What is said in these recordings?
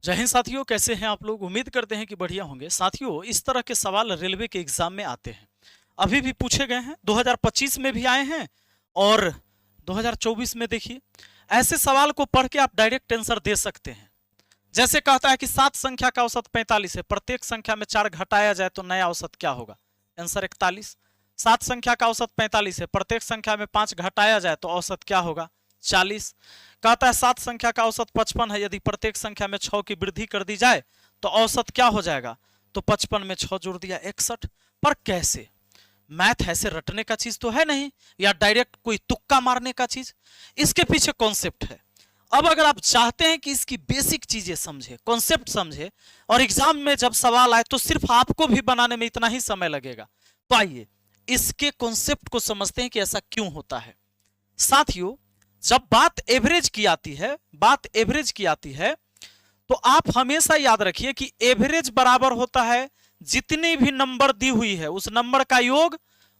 जय हिंद साथियों, कैसे हैं आप लोग। उम्मीद करते हैं कि बढ़िया होंगे। साथियों, इस तरह के सवाल रेलवे के एग्जाम में आते हैं, अभी भी पूछे गए हैं, 2025 में भी आए हैं और 2024 में देखिए ऐसे सवाल को पढ़ के आप डायरेक्ट आंसर दे सकते हैं। जैसे कहता है कि 7 संख्या का औसत 45 है, प्रत्येक संख्या में 4 घटाया जाए तो नया औसत क्या होगा? आंसर 41। 7 संख्या का औसत 45 है, प्रत्येक संख्या में 5 घटाया जाए तो औसत क्या होगा? 40। कहता है 7 संख्या का औसत 55 है, यदि प्रत्येक संख्या में 6 की वृद्धि कर दी जाए तो औसत क्या हो जाएगा? तो 55 में 6 जोड़ दिया 61। पर कैसे? मैथ ऐसे रटने का चीज तो है नहीं, या डायरेक्ट कोई तुक्का मारने का चीज। इसके पीछे कॉन्सेप्ट है। अब अगर आप चाहते हैं कि इसकी बेसिक चीजें समझे, कॉन्सेप्ट समझे, और एग्जाम में जब सवाल आए तो सिर्फ आपको भी बनाने में इतना ही समय लगेगा, तो आइए इसके कॉन्सेप्ट को समझते हैं कि ऐसा क्यों होता है। साथियों, जब बात एवरेज की आती है तो आप हमेशा याद रखिए कि एवरेज बराबर होता है जितनी भी नंबर दी हुई है उस नंबर का योग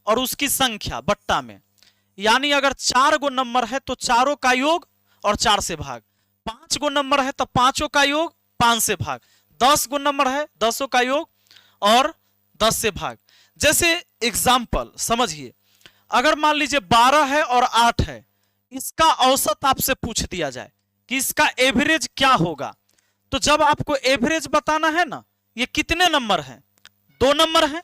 और उसकी संख्या बट्टा में। यानी अगर 4 गो नंबर है तो चारों का योग और 4 से भाग, 5 गो नंबर है तो पांचों का योग 5 से भाग, 10 गो नंबर है 10 का योग और 10 से भाग। जैसे एग्जाम्पल समझिए, अगर मान लीजिए 12 है और 8 है, इसका औसत आपसे पूछ दिया जाए कि इसका एवरेज क्या होगा, तो जब आपको एवरेज बताना है ना, ये कितने नंबर हैं? 2 नंबर हैं,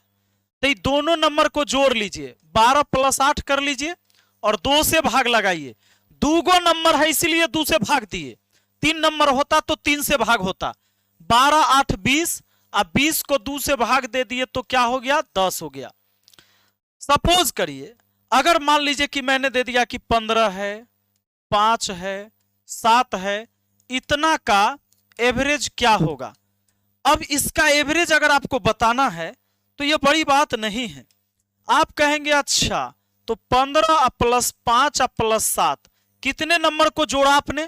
तो ये दोनों नंबर को जोड़ लीजिए, 12 + 8 कर लीजिए और 2 से भाग लगाइए। 2 गो नंबर है इसलिए 2 से भाग दिए, 3 नंबर होता तो 3 से भाग होता। 12 8 20, अब 20 को 2 से भाग दे दिए तो क्या हो गया? 10 हो गया। सपोज करिए अगर मान लीजिए कि मैंने दे दिया कि 15 है, 5 है, 7 है, इतना का एवरेज क्या होगा? अब इसका एवरेज अगर आपको बताना है तो यह बड़ी बात नहीं है। आप कहेंगे अच्छा तो 15 + 5 + 7 कितने नंबर को जोड़ा आपने?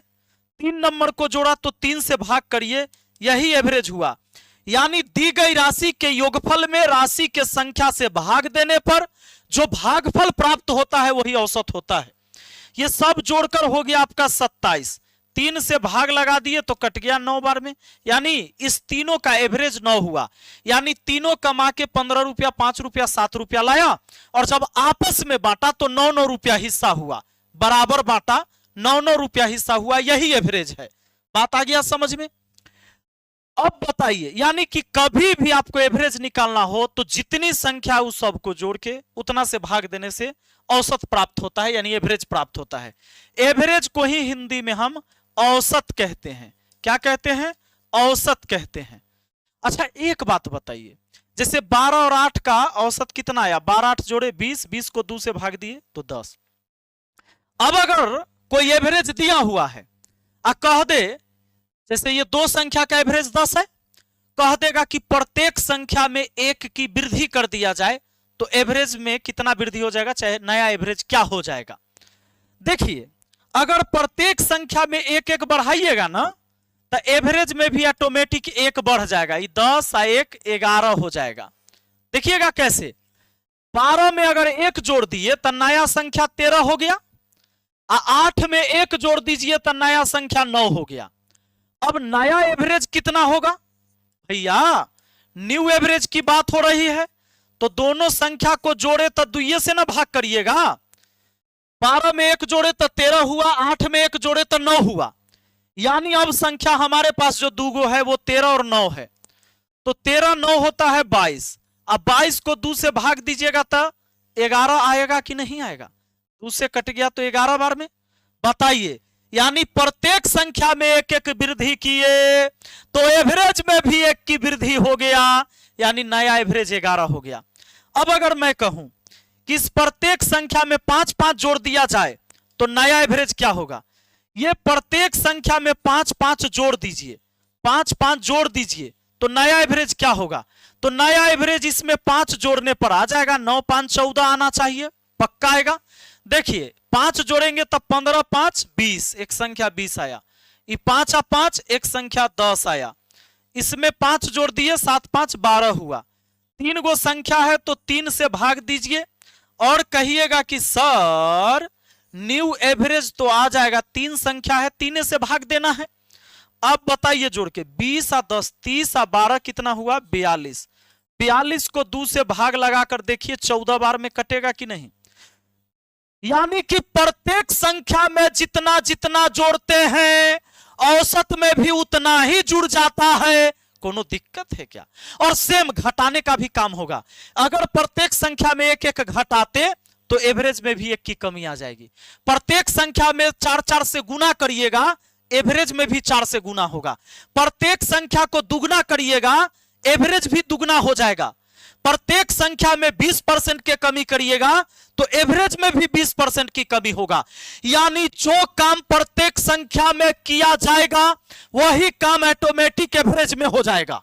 3 नंबर को जोड़ा तो 3 से भाग करिए, यही एवरेज हुआ। यानी दी गई राशि के योगफल में राशि के संख्या से भाग देने पर जो भागफल प्राप्त होता है वही औसत होता है। ये सब जोड़कर हो गया आपका 27। 3 से भाग लगा दिए तो कट गया 9 बार में, यानी इस तीनों का एवरेज 9 हुआ। यानी तीनों कमा के 15 रुपया, 5 रुपया, 7 रुपया लाया और जब आपस में बांटा तो 9-9 रुपया हिस्सा हुआ, बराबर बांटा, 9-9 रुपया हिस्सा हुआ, यही एवरेज है। बात आ गया समझ में? अब बताइए, यानी कि कभी भी आपको एवरेज निकालना हो तो जितनी संख्या उस सब को जोड़ के उतना से भाग देने से औसत प्राप्त होता है, यानी एवरेज प्राप्त होता है। एवरेज को ही हिंदी में हम औसत कहते हैं। क्या कहते हैं? औसत कहते हैं। अच्छा एक बात बताइए, जैसे 12 और 8 का औसत कितना आया? 12 8 जोड़े 20, 20 को 2 से भाग दिए तो 10। अब अगर कोई एवरेज दिया हुआ है कह दे, जैसे ये 2 संख्या का एवरेज 10 है, कह देगा कि प्रत्येक संख्या में 1 की वृद्धि कर दिया जाए तो एवरेज में कितना वृद्धि हो जाएगा, चाहे नया एवरेज क्या हो जाएगा? देखिए अगर प्रत्येक संख्या में 1-1 बढ़ाइएगा ना तो एवरेज में भी ऑटोमेटिक 1 बढ़ जाएगा, ये 10 और 1 11 हो जाएगा। देखिएगा कैसे, 12 में अगर 1 जोड़ दिए तो नया संख्या 13 हो गया, 8 में 1 जोड़ दीजिए तो नया संख्या 9 हो गया। अब नया एवरेज कितना होगा भैया? न्यू एवरेज की बात हो रही है तो दोनों संख्या को जोड़े तो 2 से ना भाग करिएगा। 12 में 1 जोड़े तो 13 हुआ, 8 में 1 जोड़े तो 9 हुआ। यानी अब संख्या हमारे पास जो 2 गो है वो 13 और 9 है, तो 13 9 होता है 22। अब 22 को 2 से भाग दीजिएगा तो 11 आएगा कि नहीं आएगा? 2 से कट गया तो 11 बार में। बताइए, यानी प्रत्येक संख्या में 1-1 वृद्धि किए तो एवरेज में भी 1 की वृद्धि हो गया, यानी नया एवरेज 11 हो गया। अब अगर मैं कहूं कि इस प्रत्येक संख्या में 5-5 जोड़ दिया जाए तो नया एवरेज क्या होगा? ये प्रत्येक संख्या में 5-5 जोड़ दीजिए, 5-5 जोड़ दीजिए तो नया एवरेज क्या होगा? तो नया एवरेज इसमें 5 जोड़ने पर आ जाएगा, 9 5 14 आना चाहिए, पक्का आएगा। देखिए 5 जोड़ेंगे तब 15 5 20, एक संख्या 20 आया। ये 5 और 5 एक संख्या 10 आया। इसमें 5 जोड़ दिए, 7 5 12 हुआ। 3 गो संख्या है तो 3 से भाग दीजिए और कहिएगा कि सर न्यू एवरेज तो आ जाएगा, 3 संख्या है 3 से भाग देना है। अब बताइए जोड़ के 20 और 10, 30 और 12 कितना हुआ 42। 42 को 2 से भाग लगाकर देखिए 14 बार में कटेगा कि नहीं। यानी कि प्रत्येक संख्या में जितना जितना जोड़ते हैं औसत में भी उतना ही जुड़ जाता है। कोनो दिक्कत है क्या। और सेम घटाने का भी काम होगा। अगर प्रत्येक संख्या में एक एक घटाते तो एवरेज में भी एक की कमी आ जाएगी। प्रत्येक संख्या में 4 से गुना करिएगा, एवरेज में भी 4 से गुना होगा। प्रत्येक संख्या को दुगना करिएगा, एवरेज भी दुगना हो जाएगा। प्रत्येक संख्या में 20% की कमी करिएगा तो एवरेज में भी 20% की कमी होगा। यानी जो काम प्रत्येक संख्या में किया जाएगा वही काम ऑटोमेटिक एवरेज में हो जाएगा।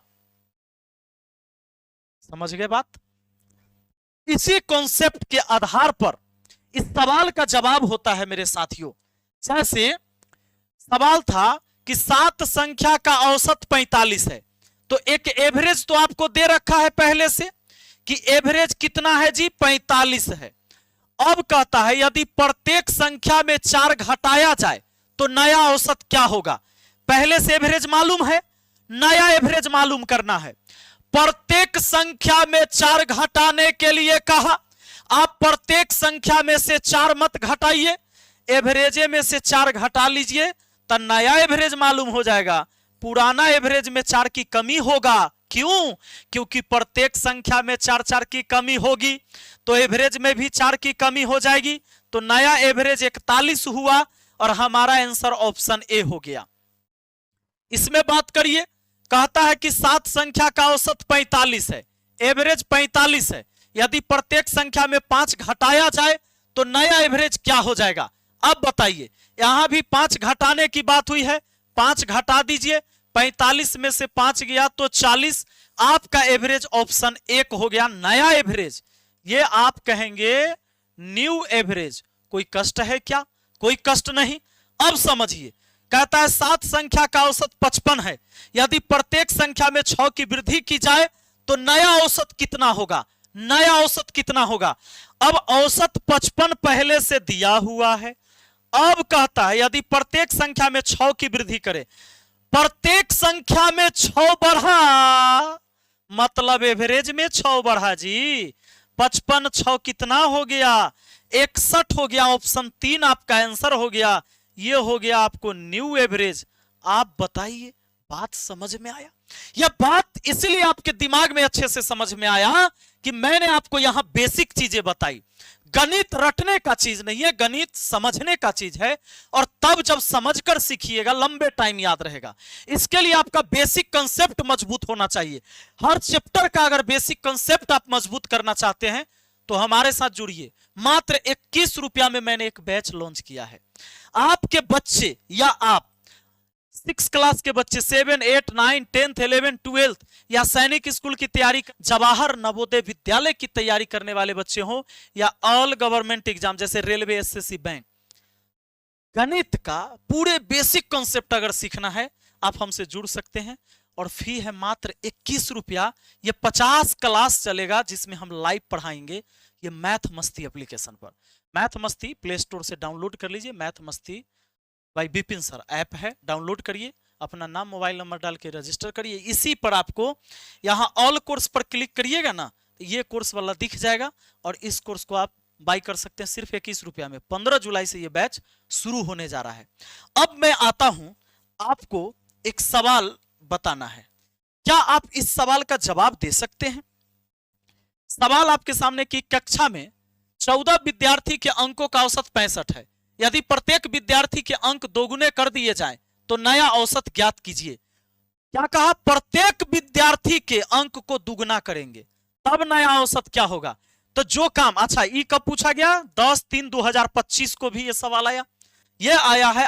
समझ गए बात। इसी कॉन्सेप्ट के आधार पर इस सवाल का जवाब होता है मेरे साथियों। जैसे सवाल था कि 7 संख्या का औसत 45 है, तो एक एवरेज तो आपको दे रखा है पहले से कि एवरेज कितना है जी 45 है। अब कहता है यदि प्रत्येक संख्या में 4 घटाया जाए तो नया औसत क्या होगा। पहले से एवरेज मालूम है, नया एवरेज मालूम करना है। प्रत्येक संख्या में 4 घटाने के लिए कहा, आप प्रत्येक संख्या में से 4 मत घटाइए, एवरेजे में से 4 घटा लीजिए तो नया एवरेज मालूम हो जाएगा। पुराना एवरेज में 4 की कमी होगा। क्यों? क्योंकि प्रत्येक संख्या में 4 की कमी होगी तो एवरेज में भी 4 की कमी हो जाएगी। तो नया एवरेज 41 हुआ और हमारा आंसर ऑप्शन ए हो गया। इसमें बात करिए, कहता है कि 7 संख्या का औसत 45 है, एवरेज 45 है। यदि प्रत्येक संख्या में 5 घटाया जाए तो नया एवरेज क्या हो जाएगा। अब बताइए, यहां भी 5 घटाने की बात हुई है, 5 घटा दीजिए, 45 में से 5 गया तो 40। आपका एवरेज ऑप्शन 1 हो गया, नया एवरेज। ये आप कहेंगे न्यू एवरेज। कोई कष्ट है क्या? कोई कष्ट नहीं। अब समझिए, कहता है 7 संख्या का औसत 55 है, यदि प्रत्येक संख्या में 6 की वृद्धि की जाए तो नया औसत कितना होगा। नया औसत कितना होगा। अब औसत 55 पहले से दिया हुआ है। अब कहता है यदि प्रत्येक संख्या में 6 की वृद्धि करे, प्रत्येक संख्या में 6 बढ़ा मतलब एवरेज में 6 बढ़ा जी। 55 6 कितना हो गया 61 हो गया। ऑप्शन 3 आपका आंसर हो गया। ये हो गया आपको न्यू एवरेज। आप बताइए बात समझ में आया। यह बात इसलिए आपके दिमाग में अच्छे से समझ में आया कि मैंने आपको यहां बेसिक चीजें बताई। गणित रटने का चीज नहीं है, गणित समझने का चीज है। और तब जब समझकर सीखिएगा लंबे टाइम याद रहेगा। इसके लिए आपका बेसिक कंसेप्ट मजबूत होना चाहिए। हर चैप्टर का अगर बेसिक कंसेप्ट आप मजबूत करना चाहते हैं तो हमारे साथ जुड़िए। मात्र 21 रुपया में मैंने एक बैच लॉन्च किया है। आपके बच्चे या आप 6 क्लास के बच्चे 7, 8, 9, 10, 11, 12 या सैनिक स्कूल की तैयारी, जवाहर नवोदय विद्यालय की तैयारी करने वाले बच्चे हो या ऑल गवर्नमेंट एग्जाम जैसे रेलवे, एसएससी, बैंक, गणित का पूरे बेसिक कॉन्सेप्ट अगर सीखना है आप हमसे जुड़ सकते हैं। और फी है मात्र 21 रुपया। ये 50 क्लास चलेगा जिसमें हम लाइव पढ़ाएंगे। ये मैथ मस्ती एप्लीकेशन पर, मैथ मस्ती प्ले स्टोर से डाउनलोड कर लीजिए। मैथ मस्ती भाई विपिन सर ऐप है, डाउनलोड करिए, अपना नाम मोबाइल नंबर डाल के रजिस्टर करिए। इसी पर आपको यहाँ ऑल कोर्स पर क्लिक करिएगा ना तो ये कोर्स वाला दिख जाएगा और इस कोर्स को आप बाई कर सकते हैं सिर्फ 21 रुपया में। 15 जुलाई से ये बैच शुरू होने जा रहा है। अब मैं आता हूं, आपको एक सवाल बताना है। क्या आप इस सवाल का जवाब दे सकते हैं? सवाल आपके सामने की कक्षा में 14 विद्यार्थी के अंकों का औसत 65 है। यदि प्रत्येक विद्यार्थी के अंक दोगुने कर दिए जाएं तो नया औसत ज्ञात कीजिए। क्या कहा? प्रत्येक विद्यार्थी के अंक को दुगना करेंगे तब नया औसत क्या होगा। तो जो काम, अच्छा ये कब पूछा गया? 10/3/2025 को भी ये सवाल आया। ये आया है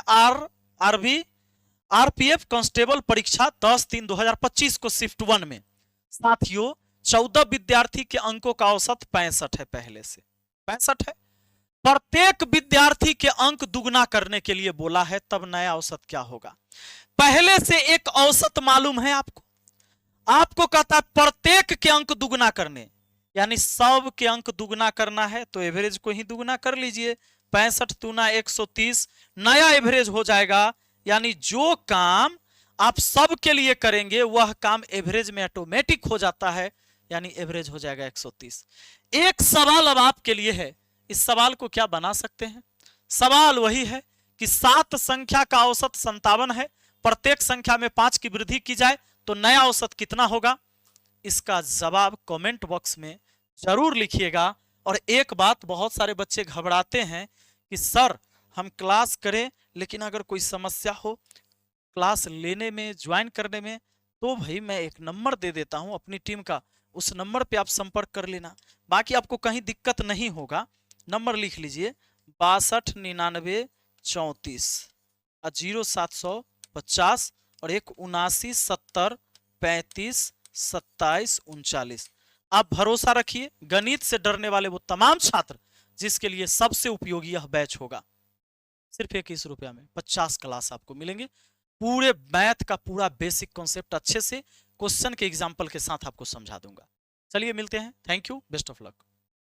आरपीएफ कांस्टेबल परीक्षा 10/3/2025 को शिफ्ट 1 में। साथियों 14 विद्यार्थी के अंकों का औसत 65 है, पहले से 65 है। प्रत्येक विद्यार्थी के अंक दुगना करने के लिए बोला है, तब नया औसत क्या होगा। पहले से एक औसत मालूम है आपको। आपको कहता है प्रत्येक के अंक दुगना करने, यानी सब के अंक दुगना करना है तो एवरेज को ही दुगना कर लीजिए। 65 दूना 130 नया एवरेज हो जाएगा। यानी जो काम आप सब के लिए करेंगे वह काम एवरेज में ऑटोमेटिक हो जाता है, यानी एवरेज हो जाएगा 130। एक सवाल अब आपके लिए है, इस सवाल को क्या बना सकते हैं? सवाल वही है कि 7 संख्या का औसत 57 है, प्रत्येक संख्या में 5 की वृद्धि की जाए तो नया औसत कितना होगा? इसका जवाब कमेंट बॉक्स में जरूर लिखिएगा। और एक बात, बहुत सारे बच्चे घबराते हैं कि सर हम क्लास करें लेकिन अगर कोई समस्या हो क्लास लेने में, ज्वाइन करने में, तो भाई मैं एक नंबर दे देता हूं अपनी टीम का, उस नंबर पे आप संपर्क कर लेना, बाकी आपको कहीं दिक्कत नहीं होगा। नंबर लिख लीजिए 629934 और 0750 और 7970352739। आप भरोसा रखिए, गणित से डरने वाले वो तमाम छात्र जिसके लिए सबसे उपयोगी यह बैच होगा। सिर्फ 21 रुपया में 50 क्लास आपको मिलेंगे, पूरे मैथ का पूरा बेसिक कॉन्सेप्ट अच्छे से क्वेश्चन के एग्जाम्पल के साथ आपको समझा दूंगा। चलिए मिलते हैं, thank you, best of luck.